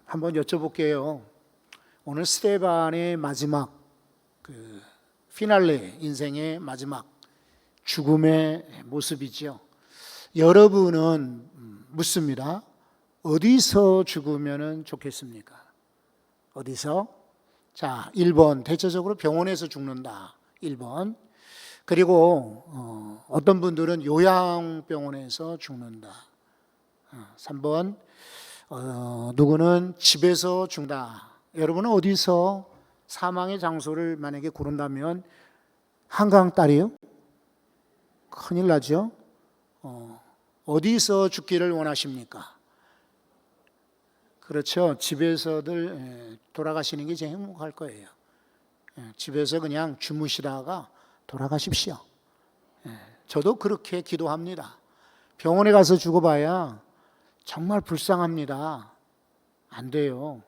한번 여쭤볼게요. 오늘 스데반의 마지막 피날레, 인생의 마지막 죽음의 모습이지요. 여러분은 묻습니다. 어디서 죽으면 좋겠습니까? 어디서? 자, 1번 대체적으로 병원에서 죽는다. 1번. 그리고 어떤 분들은 요양병원에서 죽는다. 3번 누구는 집에서 죽는다. 여러분은 어디서 사망의 장소를 만약에 고른다면 한강 딸이요? 큰일 나죠? 어디서 죽기를 원하십니까? 그렇죠. 집에서들 돌아가시는 게 제일 행복할 거예요. 집에서 그냥 주무시다가 돌아가십시오. 저도 그렇게 기도합니다. 병원에 가서 죽어봐야 정말 불쌍합니다. 안 돼요.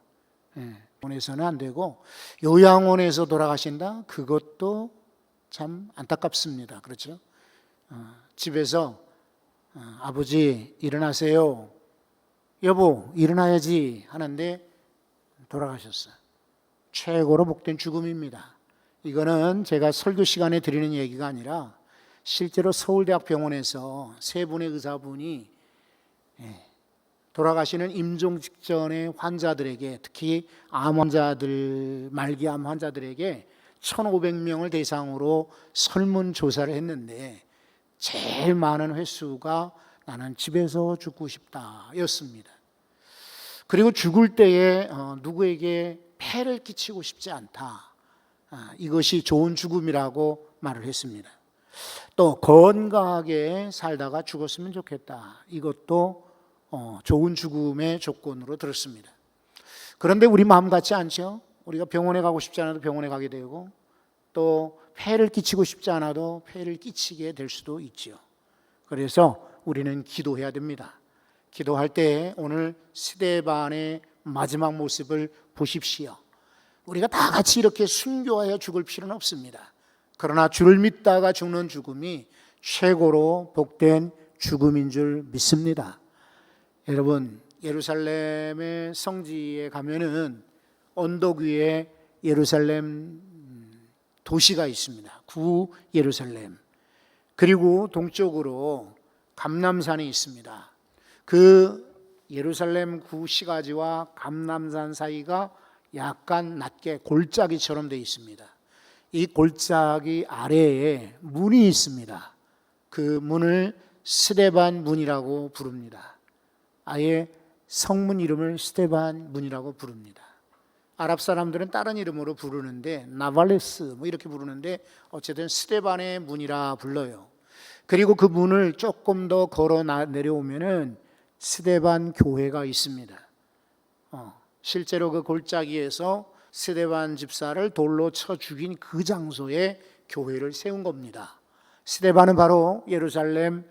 병원에서는 안 되고 요양원에서 돌아가신다? 그것도 참 안타깝습니다. 그렇죠? 집에서 아버지 일어나세요. 여보 일어나야지 하는데 돌아가셨어요. 최고로 복된 죽음입니다. 이거는 제가 설교 시간에 드리는 얘기가 아니라 실제로 서울대학병원에서 세 분의 의사분이 돌아가시는 임종 직전의 환자들에게, 특히 암 환자들, 말기암 환자들에게 1,500명을 대상으로 설문조사를 했는데 제일 많은 횟수가 나는 집에서 죽고 싶다 였습니다. 그리고 죽을 때에 누구에게 폐를 끼치고 싶지 않다. 이것이 좋은 죽음이라고 말을 했습니다. 또 건강하게 살다가 죽었으면 좋겠다. 이것도 좋은 죽음의 조건으로 들었습니다. 그런데 우리 마음 같지 않죠? 우리가 병원에 가고 싶지 않아도 병원에 가게 되고 또 폐를 끼치고 싶지 않아도 폐를 끼치게 될 수도 있죠. 그래서 우리는 기도해야 됩니다. 기도할 때 오늘 스데반의 마지막 모습을 보십시오. 우리가 다 같이 이렇게 순교하여 죽을 필요는 없습니다. 그러나 주를 믿다가 죽는 죽음이 최고로 복된 죽음인 줄 믿습니다. 여러분, 예루살렘의 성지에 가면은 언덕 위에 예루살렘 도시가 있습니다. 구 예루살렘. 그리고 동쪽으로 감람산이 있습니다. 그 예루살렘 구 시가지와 감람산 사이가 약간 낮게 골짜기처럼 되어 있습니다. 이 골짜기 아래에 문이 있습니다. 그 문을 스데반 문이라고 부릅니다. 아예 성문 이름을 스데반 문이라고 부릅니다. 아랍 사람들은 다른 이름으로 부르는데 나발레스 뭐 이렇게 부르는데 어쨌든 스데반의 문이라 불러요. 그리고 그 문을 조금 더 걸어 내려오면은 스데반 교회가 있습니다. 실제로 그 골짜기에서 스데반 집사를 돌로 쳐 죽인 그 장소에 교회를 세운 겁니다. 스데반은 바로 예루살렘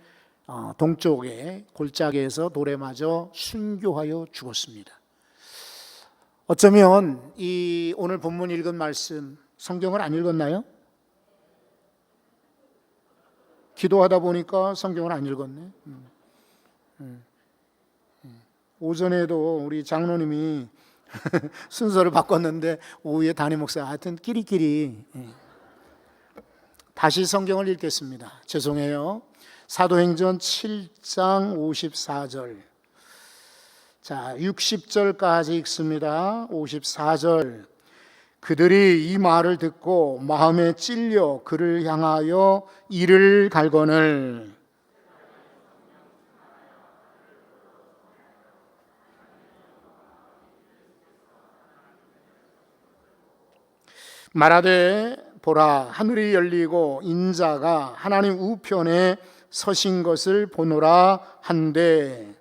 동쪽의 골짜기에서 돌에 맞아 순교하여 죽었습니다. 어쩌면 이 오늘 본문 읽은 말씀 성경을 안 읽었나요? 기도하다 보니까 성경을 안 읽었네. 오전에도 우리 장로님이 순서를 바꿨는데 오후에 담임 목사 하여튼 끼리끼리 다시 성경을 읽겠습니다. 죄송해요. 사도행전 7장 54절. 자, 60절까지 읽습니다. 54절. 그들이 이 말을 듣고 마음에 찔려 그를 향하여 이를 갈거늘 말하되 보라 하늘이 열리고 인자가 하나님 우편에 서신 것을 보노라 한데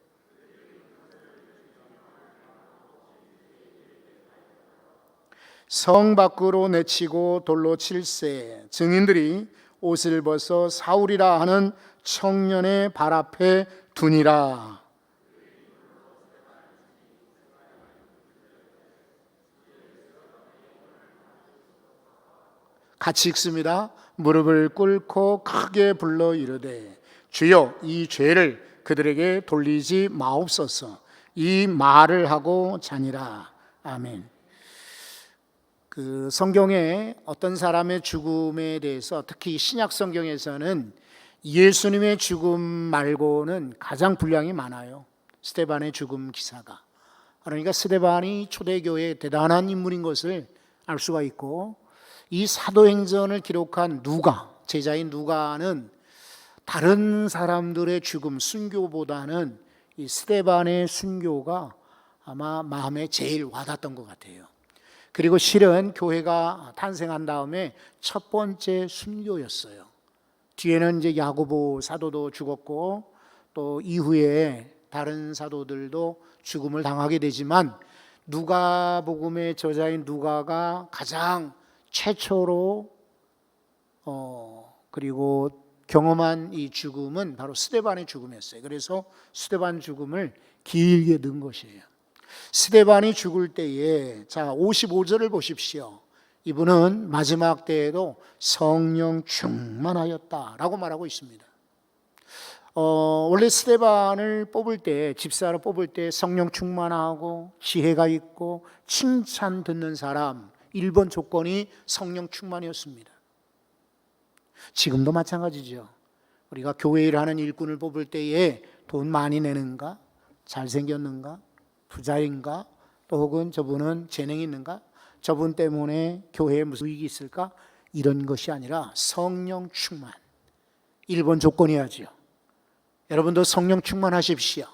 성 밖으로 내치고 돌로 칠세 증인들이 옷을 벗어 사울이라 하는 청년의 발 앞에 두니라. 같이 읽습니다. 무릎을 꿇고 크게 불러 이르되 주여 이 죄를 그들에게 돌리지 마옵소서. 이 말을 하고 자니라. 아멘. 그 성경에 어떤 사람의 죽음에 대해서 특히 신약 성경에서는 예수님의 죽음 말고는 가장 분량이 많아요. 스데반의 죽음 기사가. 그러니까 스데반이 초대교회의 대단한 인물인 것을 알 수가 있고, 이 사도행전을 기록한 누가, 제자인 누가는 다른 사람들의 죽음, 순교보다는 이 스데반의 순교가 아마 마음에 제일 와닿았던 것 같아요. 그리고 실은 교회가 탄생한 다음에 첫 번째 순교였어요. 뒤에는 이제 야고보 사도도 죽었고 또 이후에 다른 사도들도 죽음을 당하게 되지만, 누가복음의 저자인 누가가 가장 최초로 그리고 경험한 이 죽음은 바로 스데반의 죽음이었어요. 그래서 스데반 죽음을 길게 넣은 것이에요. 스데반이 죽을 때에, 자 55절을 보십시오. 이분은 마지막 때에도 성령 충만하였다라고 말하고 있습니다. 원래 스데반을 뽑을 때, 집사로 뽑을 때 성령 충만하고 지혜가 있고 칭찬 듣는 사람, 1번 조건이 성령 충만이었습니다. 지금도 마찬가지죠. 우리가 교회 일하는 일꾼을 뽑을 때에 돈 많이 내는가, 잘생겼는가, 부자인가, 또 혹은 저분은 재능이 있는가, 저분 때문에 교회에 무슨 이익이 있을까, 이런 것이 아니라 성령 충만, 1번 조건이야죠. 여러분도 성령 충만하십시오.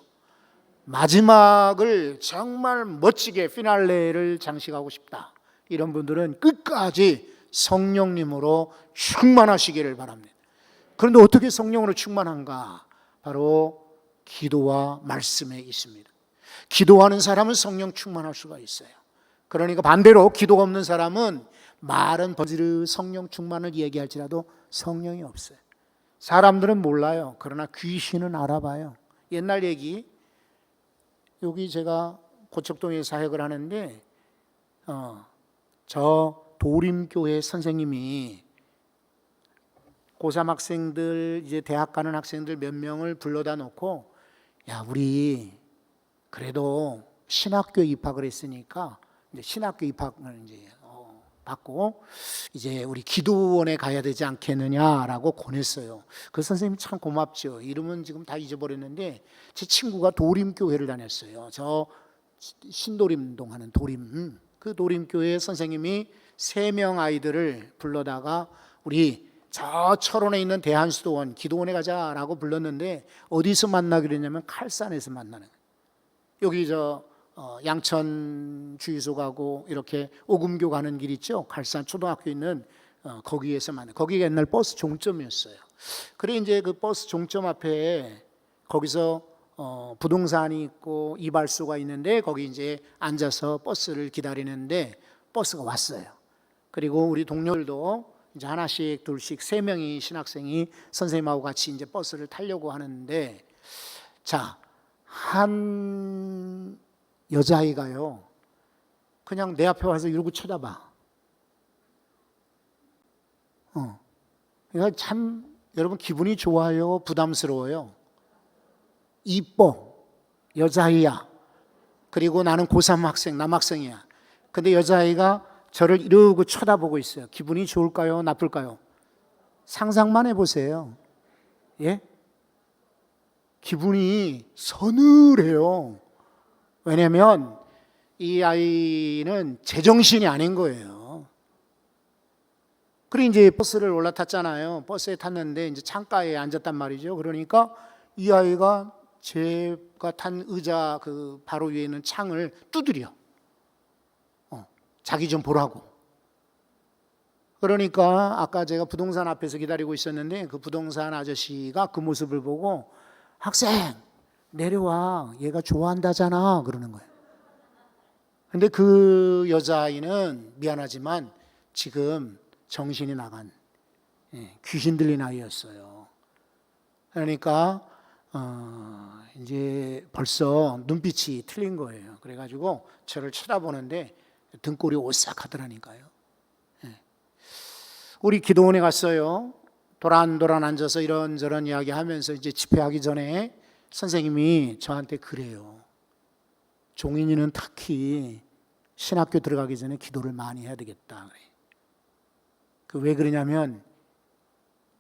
마지막을 정말 멋지게 피날레를 장식하고 싶다, 이런 분들은 끝까지 성령님으로 충만하시기를 바랍니다. 그런데 어떻게 성령으로 충만한가? 바로 기도와 말씀에 있습니다. 기도하는 사람은 성령 충만할 수가 있어요. 그러니까 반대로 기도가 없는 사람은 말은 번지르 성령 충만을 얘기할지라도 성령이 없어요. 사람들은 몰라요. 그러나 귀신은 알아봐요. 옛날 얘기, 여기 제가 고척동에 사역을 하는데 저 도림교회 선생님이 고3 학생들, 이제 대학 가는 학생들 몇 명을 불러다 놓고, 야 우리 그래도 신학교 입학을 했으니까 이제 신학교 입학을 이제 받고 이제 우리 기도원에 가야 되지 않겠느냐라고 권했어요. 그 선생님이 참 고맙죠. 이름은 지금 다 잊어버렸는데 제 친구가 도림교회를 다녔어요. 저 신도림동 하는 도림, 그 도림교회 선생님이 3명 아이들을 불러다가 우리 저 철원에 있는 대한수도원 기도원에 가자라고 불렀는데, 어디서 만나기로 했냐면 칼산에서 만나는 거예요. 여기 저 양천 주유소 가고 이렇게 오금교 가는 길 있죠. 칼산 초등학교 있는 거기에서 만나. 거기가 옛날 버스 종점이었어요. 그래 이제 그 버스 종점 앞에 거기서 부동산이 있고 이발소가 있는데 거기 이제 앉아서 버스를 기다리는데 버스가 왔어요. 그리고 우리 동료들도 이제 하나씩 둘씩 3명이 신학생이 선생님하고 같이 이제 버스를 타려고 하는데, 자, 한 여자아이가요 그냥 내 앞에 와서 이러고 쳐다봐. 그러니까 참 여러분 기분이 좋아요, 부담스러워요? 이뻐, 여자아이야. 그리고 나는 고3 학생, 남학생이야. 근데 여자아이가 저를 이러고 쳐다보고 있어요. 기분이 좋을까요, 나쁠까요? 상상만 해보세요. 예? 기분이 서늘해요. 왜냐하면 이 아이는 제정신이 아닌 거예요. 그리고 이제 버스를 올라탔잖아요. 버스에 탔는데 이제 창가에 앉았단 말이죠. 그러니까 이 아이가 제가 탄 의자 그 바로 위에 있는 창을 두드려. 자기 좀 보라고. 그러니까 아까 제가 부동산 앞에서 기다리고 있었는데 그 부동산 아저씨가 그 모습을 보고, 학생 내려와, 얘가 좋아한다잖아, 그러는 거예요. 근데 그 여자아이는 미안하지만 지금 정신이 나간 귀신 들린 아이였어요. 그러니까 이제 벌써 눈빛이 틀린 거예요. 그래가지고 저를 쳐다보는데 등골이 오싹하더라니까요. 우리 기도원에 갔어요. 도란도란 앉아서 이런저런 이야기하면서 이제 집회하기 전에 선생님이 저한테 그래요. 종인이는 특히 신학교 들어가기 전에 기도를 많이 해야 되겠다. 그 왜 그러냐면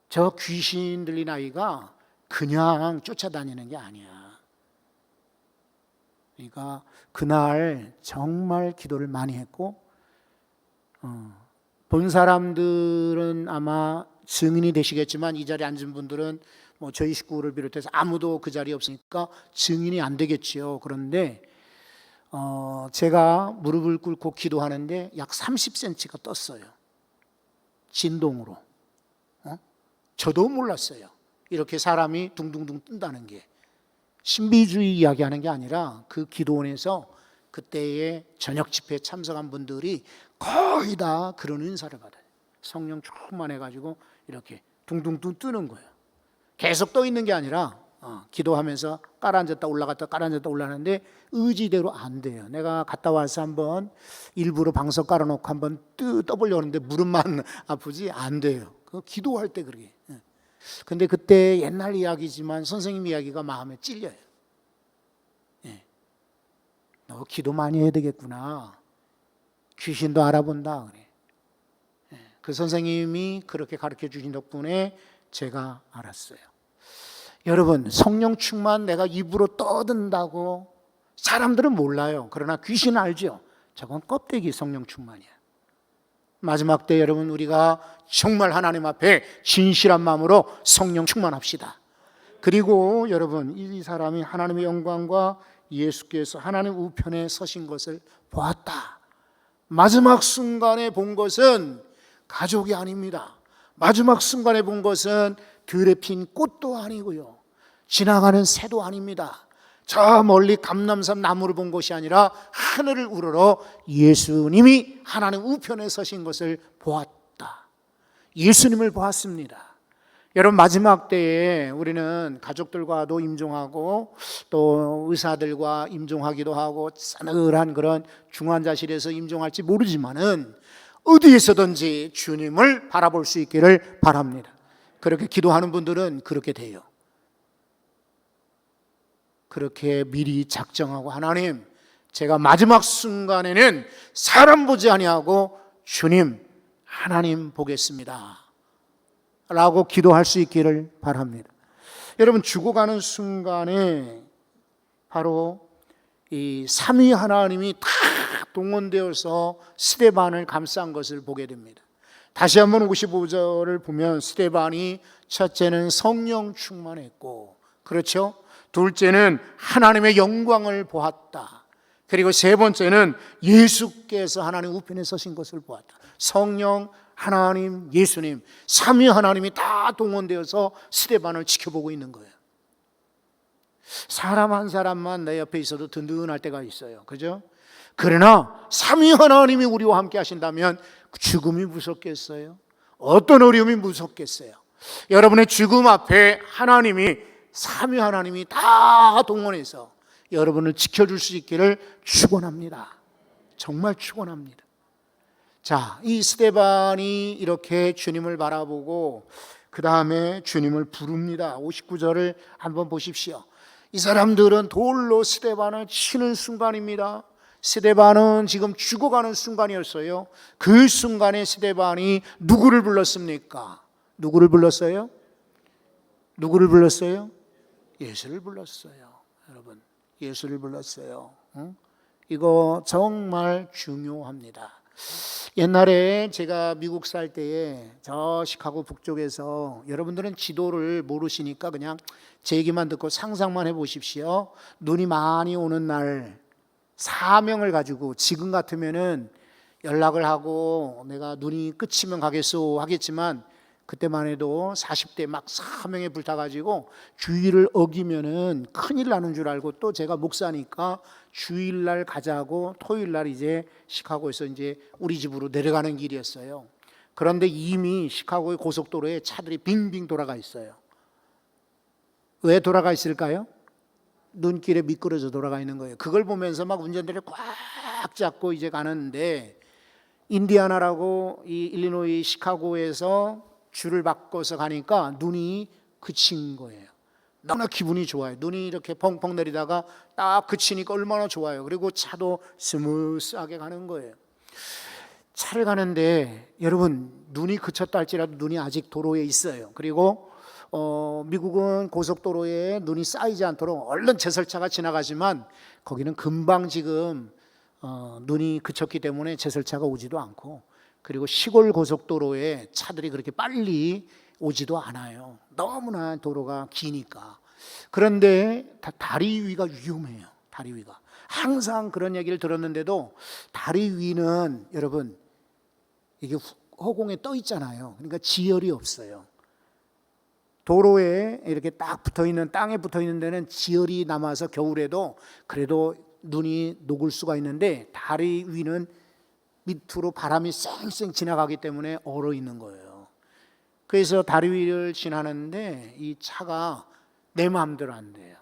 저 귀신 들린 아이가 그냥 쫓아다니는 게 아니야. 그러니까 그날 정말 기도를 많이 했고, 본 사람들은 아마 증인이 되시겠지만 이 자리에 앉은 분들은 뭐 저희 식구를 비롯해서 아무도 그 자리에 없으니까 증인이 안 되겠지요. 그런데 제가 무릎을 꿇고 기도하는데 약 30cm가 떴어요. 진동으로. 저도 몰랐어요. 이렇게 사람이 둥둥둥 뜬다는 게. 신비주의 이야기하는 게 아니라 그 기도원에서 그때의 저녁 집회에 참석한 분들이 거의 다 그런 은사를 받아요. 성령 충만해가지고 이렇게 둥둥둥 뜨는 거예요. 계속 떠 있는 게 아니라 기도하면서 깔아앉았다 올라갔다 깔아앉았다 올라가는데 의지대로 안 돼요. 내가 갔다 와서 한번 일부러 방석 깔아놓고 한번 떠보려고 하는데 무릎만 아프지 안 돼요. 그 기도할 때 그러게. 근데 그때 옛날 이야기지만 선생님 이야기가 마음에 찔려요. 너 기도 많이 해야 되겠구나. 귀신도 알아본다. 그래. 그 선생님이 그렇게 가르쳐 주신 덕분에 제가 알았어요. 여러분, 성령 충만 내가 입으로 떠든다고 사람들은 몰라요. 그러나 귀신은 알죠. 저건 껍데기 성령 충만이야. 마지막 때 여러분 우리가 정말 하나님 앞에 진실한 마음으로 성령 충만합시다. 그리고 여러분 이 사람이 하나님의 영광과 예수께서 하나님 우편에 서신 것을 보았다. 마지막 순간에 본 것은 가족이 아닙니다. 마지막 순간에 본 것은 들에 핀 꽃도 아니고요, 지나가는 새도 아닙니다. 저 멀리 감람산 나무를 본 것이 아니라 하늘을 우러러 예수님이 하나님 우편에 서신 것을 보았다. 예수님을 보았습니다. 여러분 마지막 때에 우리는 가족들과도 임종하고 또 의사들과 임종하기도 하고 싸늘한 그런 중환자실에서 임종할지 모르지만은 어디에서든지 주님을 바라볼 수 있기를 바랍니다. 그렇게 기도하는 분들은 그렇게 돼요. 그렇게 미리 작정하고 하나님 제가 마지막 순간에는 사람 보지 아니하고 주님 하나님 보겠습니다 라고 기도할 수 있기를 바랍니다. 여러분 죽어가는 순간에 바로 이 삼위 하나님이 다 동원되어서 스데반을 감싼 것을 보게 됩니다. 다시 한번 55절을 보면 스데반이 첫째는 성령 충만했고, 그렇죠? 둘째는 하나님의 영광을 보았다. 그리고 세 번째는 예수께서 하나님 우편에 서신 것을 보았다. 성령, 하나님, 예수님, 삼위 하나님이 다 동원되어서 스데반을 지켜보고 있는 거예요. 사람 한 사람만 내 옆에 있어도 든든할 때가 있어요. 그죠? 그러나 삼위 하나님이 우리와 함께 하신다면 죽음이 무섭겠어요? 어떤 어려움이 무섭겠어요? 여러분의 죽음 앞에 하나님이, 삼위 하나님이 다 동원해서 여러분을 지켜줄 수 있기를 축원합니다. 정말 축원합니다. 자, 이 스데반이 이렇게 주님을 바라보고 그 다음에 주님을 부릅니다. 59절을 한번 보십시오. 이 사람들은 돌로 스데반을 치는 순간입니다. 스데반은 지금 죽어가는 순간이었어요. 그 순간에 스데반이 누구를 불렀습니까? 누구를 불렀어요? 누구를 불렀어요? 예수를 불렀어요. 여러분, 예수를 불렀어요. 이거 정말 중요합니다. 옛날에 제가 미국 살 때에 저 시카고 북쪽에서, 여러분들은 지도를 모르시니까 그냥 제 얘기만 듣고 상상만 해보십시오. 눈이 많이 오는 날 사명을 가지고, 지금 같으면은 연락을 하고 내가 눈이 끝이면 가겠소 하겠지만 그때만 해도 40대 막 사명에 불타가지고 주일을 어기면은 큰일 나는 줄 알고, 또 제가 목사니까 주일날 가자고 토요일날 이제 시카고에서 이제 우리 집으로 내려가는 길이었어요. 그런데 이미 시카고의 고속도로에 차들이 빙빙 돌아가 있어요. 왜 돌아가 있을까요? 눈길에 미끄러져 돌아가 있는 거예요. 그걸 보면서 막 운전대를 꽉 잡고 이제 가는데, 인디아나라고 이 일리노이 시카고에서 줄을 바꿔서 가니까 눈이 그친 거예요. 너무나 기분이 좋아요. 눈이 이렇게 펑펑 내리다가 딱 그치니까 얼마나 좋아요. 그리고 차도 스무스하게 가는 거예요. 차를 가는데 여러분, 눈이 그쳤다 할지라도 눈이 아직 도로에 있어요. 그리고 미국은 고속도로에 눈이 쌓이지 않도록 얼른 제설차가 지나가지만 거기는 금방 지금 눈이 그쳤기 때문에 제설차가 오지도 않고, 그리고 시골 고속도로에 차들이 그렇게 빨리 오지도 않아요. 너무나 도로가 기니까. 그런데 다리 위가 위험해요. 다리 위가. 항상 그런 얘기를 들었는데도 다리 위는 여러분 이게 허공에 떠 있잖아요. 그러니까 지열이 없어요. 도로에 이렇게 딱 붙어 있는, 땅에 붙어 있는 데는 지열이 남아서 겨울에도 그래도 눈이 녹을 수가 있는데, 다리 위는 밑으로 바람이 쌩쌩 지나가기 때문에 얼어 있는 거예요. 그래서 다리 위를 지나는데 이 차가 내 마음대로 안 돼요.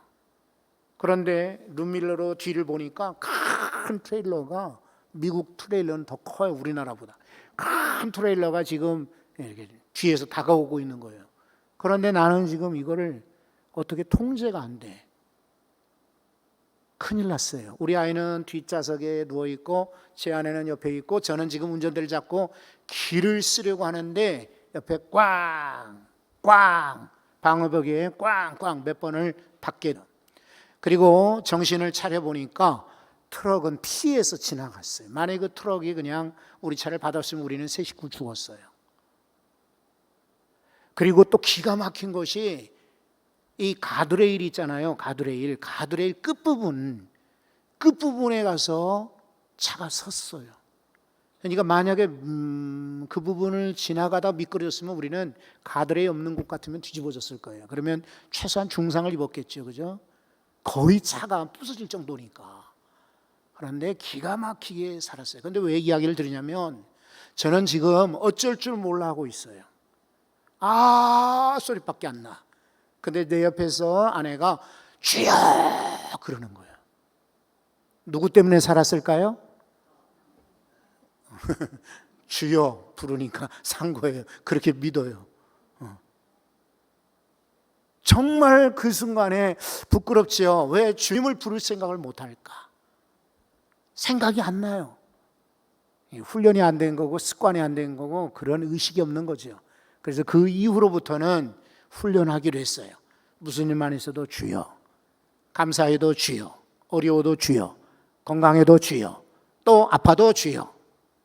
그런데 룸밀러로 뒤를 보니까 큰 트레일러가, 미국 트레일러는 더 커요, 우리나라보다. 큰 트레일러가 지금 이렇게 뒤에서 다가오고 있는 거예요. 그런데 나는 지금 이거를 어떻게 통제가 안 돼. 큰일 났어요. 우리 아이는 뒷좌석에 누워있고 제 아내는 옆에 있고, 저는 지금 운전대를 잡고 길을 쓰려고 하는데 옆에 꽝 방어벽에 꽝꽝 몇 번을 받게. 그리고 정신을 차려보니까 트럭은 피해서 지나갔어요. 만약에 그 트럭이 그냥 우리 차를 받았으면 우리는 세 식구 죽었어요. 그리고 또 기가 막힌 것이 이 가드레일 있잖아요. 가드레일 끝부분에 가서 차가 섰어요. 그러니까 만약에 그 부분을 지나가다 미끄러졌으면 우리는 가드레일 없는 곳 같으면 뒤집어졌을 거예요. 그러면 최소한 중상을 입었겠죠, 그죠? 거의 차가 부서질 정도니까. 그런데 기가 막히게 살았어요. 그런데 왜 이야기를 드리냐면, 저는 지금 어쩔 줄 몰라 하고 있어요. 소리밖에 안 나. 근데 내 옆에서 아내가 주여 그러는 거예요. 누구 때문에 살았을까요? 주여 부르니까 산 거예요. 그렇게 믿어요. 정말 그 순간에 부끄럽지요. 왜 주님을 부를 생각을 못할까? 생각이 안 나요. 훈련이 안 된 거고 습관이 안 된 거고 그런 의식이 없는 거죠. 그래서 그 이후로부터는 훈련하기로 했어요. 무슨 일만 있어도 주여, 감사해도 주여, 어려워도 주여, 건강해도 주여, 또 아파도 주여.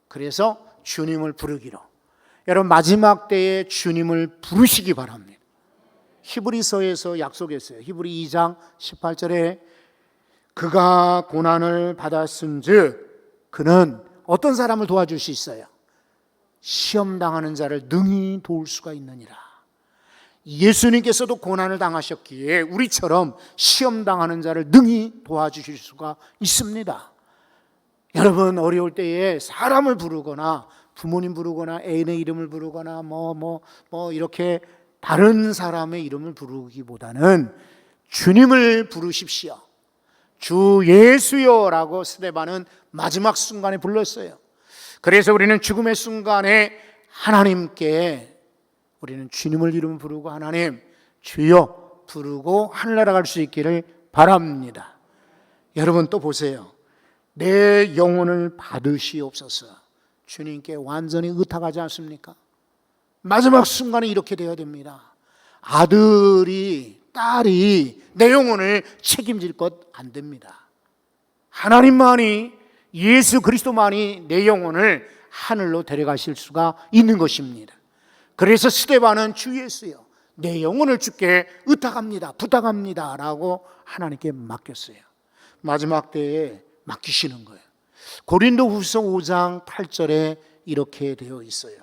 그래서 주님을 부르기로. 여러분, 마지막 때에 주님을 부르시기 바랍니다. 히브리서에서 약속했어요. 히브리 2장 18절에 그가 고난을 받았은즉 그는 어떤 사람을 도와줄 수 있어요? 시험당하는 자를 능히 도울 수가 있느니라. 예수님께서도 고난을 당하셨기에 우리처럼 시험당하는 자를 능히 도와주실 수가 있습니다. 여러분, 어려울 때에 사람을 부르거나 부모님 부르거나 애인의 이름을 부르거나 이렇게 다른 사람의 이름을 부르기보다는 주님을 부르십시오. 주 예수여라고 스데반은 마지막 순간에 불렀어요. 그래서 우리는 죽음의 순간에 하나님께 우리는 주님을 이름 부르고 하나님 주여 부르고 하늘나라 갈 수 있기를 바랍니다. 여러분, 또 보세요. 내 영혼을 받으시옵소서. 주님께 완전히 의탁하지 않습니까? 마지막 순간에 이렇게 되어야 됩니다. 아들이, 딸이 내 영혼을 책임질 것 안 됩니다. 하나님만이, 예수 그리스도만이 내 영혼을 하늘로 데려가실 수가 있는 것입니다. 그래서 스데반은 주 예수여, 내 영혼을 주께 의탁합니다, 부탁합니다 라고 하나님께 맡겼어요. 마지막 때에 맡기시는 거예요. 고린도후서 5장 8절에 이렇게 되어 있어요.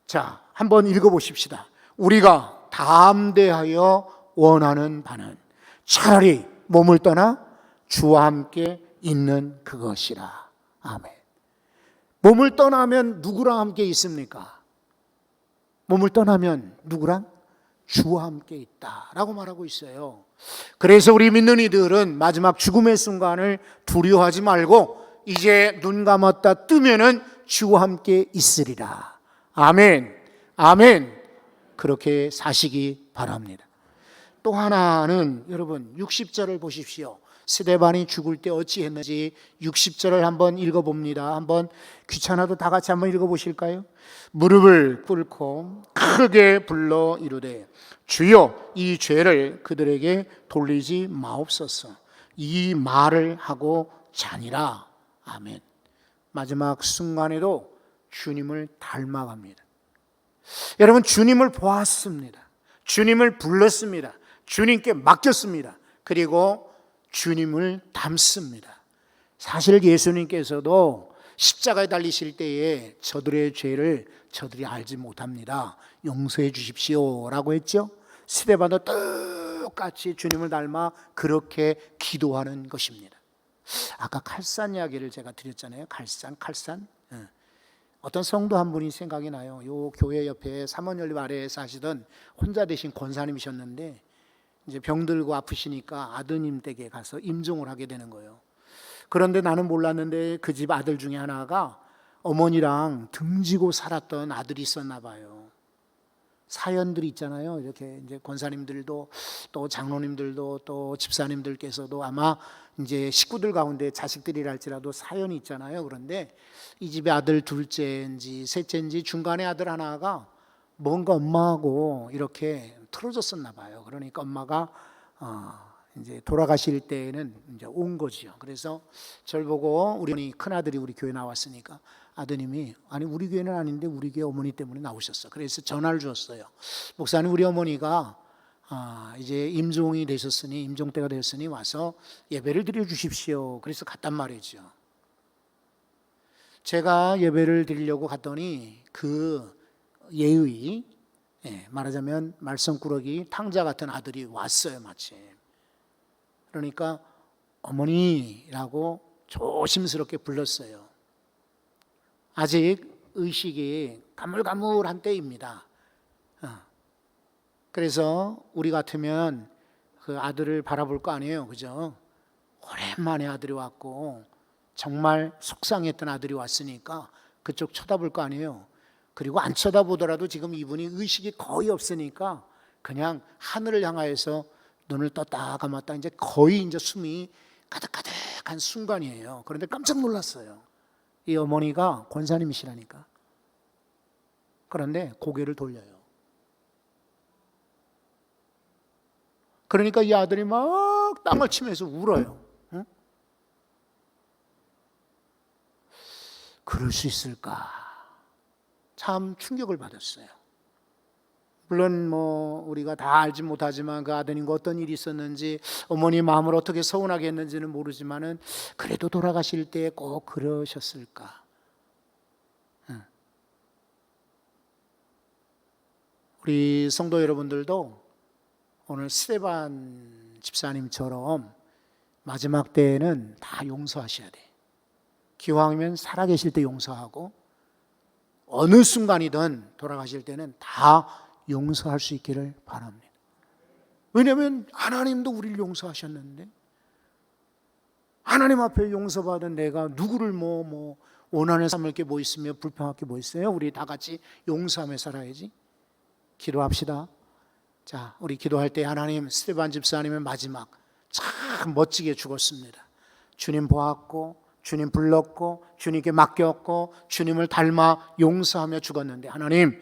자, 한번 읽어보십시다. 우리가 담대하여 원하는 바는 차라리 몸을 떠나 주와 함께 있는 그것이라. 아멘. 몸을 떠나면 누구랑 함께 있습니까? 몸을 떠나면 누구랑? 주와 함께 있다라고 말하고 있어요. 그래서 우리 믿는 이들은 마지막 죽음의 순간을 두려워하지 말고 이제 눈 감았다 뜨면은 주와 함께 있으리라. 아멘. 아멘. 그렇게 사시기 바랍니다. 또 하나는 여러분 60절을 보십시오. 스데반이 죽을 때 어찌했는지 60절을 한번 읽어봅니다. 한번 귀찮아도 다 같이 한번 읽어보실까요? 무릎을 꿇고 크게 불러 이르되 주여 이 죄를 그들에게 돌리지 마옵소서. 이 말을 하고 자니라. 아멘. 마지막 순간에도 주님을 닮아갑니다. 여러분, 주님을 보았습니다. 주님을 불렀습니다. 주님께 맡겼습니다. 그리고 주님을 닮습니다. 사실 예수님께서도 십자가에 달리실 때에 저들의 죄를 저들이 알지 못합니다. 용서해 주십시오 라고 했죠. 스데반도 똑같이 주님을 닮아 그렇게 기도하는 것입니다. 아까 칼산 이야기를 제가 드렸잖아요. 칼산. 어떤 성도 한 분이 생각이 나요. 요 교회 옆에 삼원연립 아래에 사시던 혼자 되신 권사님이셨는데 이제 병들고 아프시니까 아드님 댁에 가서 임종을 하게 되는 거예요. 그런데 나는 몰랐는데 그 집 아들 중에 하나가 어머니랑 등지고 살았던 아들이 있었나 봐요. 사연들이 있잖아요. 이렇게 이제 권사님들도 또 장로님들도 또 집사님들께서도 아마 이제 식구들 가운데 자식들이랄지라도 사연이 있잖아요. 그런데 이 집의 아들 둘째인지 셋째인지 중간에 아들 하나가 뭔가 엄마하고 이렇게 틀어졌었나 봐요. 그러니까 엄마가 이제 돌아가실 때에는 이제 온 거죠. 그래서 저를 보고 우리 큰 아들이 우리 교회 나왔으니까 아드님이 아니 우리 교회는 아닌데 우리 교회 어머니 때문에 나오셨어. 그래서 전화를 주었어요. 목사님 우리 어머니가 이제 임종 때가 되셨으니 와서 예배를 드려 주십시오. 그래서 갔단 말이죠. 제가 예배를 드리려고 갔더니 그 예의 말하자면 말썽꾸러기 탕자 같은 아들이 왔어요. 마침. 그러니까 어머니라고 조심스럽게 불렀어요. 아직 의식이 가물가물한 때입니다. 그래서 우리 같으면 그 아들을 바라볼 거 아니에요. 그죠? 오랜만에 아들이 왔고 정말 속상했던 아들이 왔으니까 그쪽 쳐다볼 거 아니에요. 그리고 안 쳐다보더라도 지금 이분이 의식이 거의 없으니까 그냥 하늘을 향하여서 눈을 떴다 감았다 이제 거의 이제 숨이 가득가득한 순간이에요. 그런데 깜짝 놀랐어요. 이 어머니가 권사님이시라니까. 그런데 고개를 돌려요. 그러니까 이 아들이 막 땅을 치면서 울어요. 응? 그럴 수 있을까? 참 충격을 받았어요. 물론 뭐 우리가 다 알지 못하지만 그 아드님과 어떤 일이 있었는지 어머니 마음을 어떻게 서운하게 했는지는 모르지만은 그래도 돌아가실 때 꼭 그러셨을까? 우리 성도 여러분들도 오늘 스데반 집사님처럼 마지막 때에는 다 용서하셔야 돼. 기왕이면 살아계실 때 용서하고 어느 순간이든 돌아가실 때는 다 용서할 수 있기를 바랍니다. 왜냐하면 하나님도 우리를 용서하셨는데 하나님 앞에 용서받은 내가 누구를 원한을 삼을 게 뭐 있으며 불평할 게 뭐 있어요? 우리 다 같이 용서하며 살아야지. 기도합시다. 자, 우리 기도할 때 하나님 스데반 집사님의 마지막 참 멋지게 죽었습니다. 주님 보았고 주님 불렀고 주님께 맡겼고 주님을 닮아 용서하며 죽었는데 하나님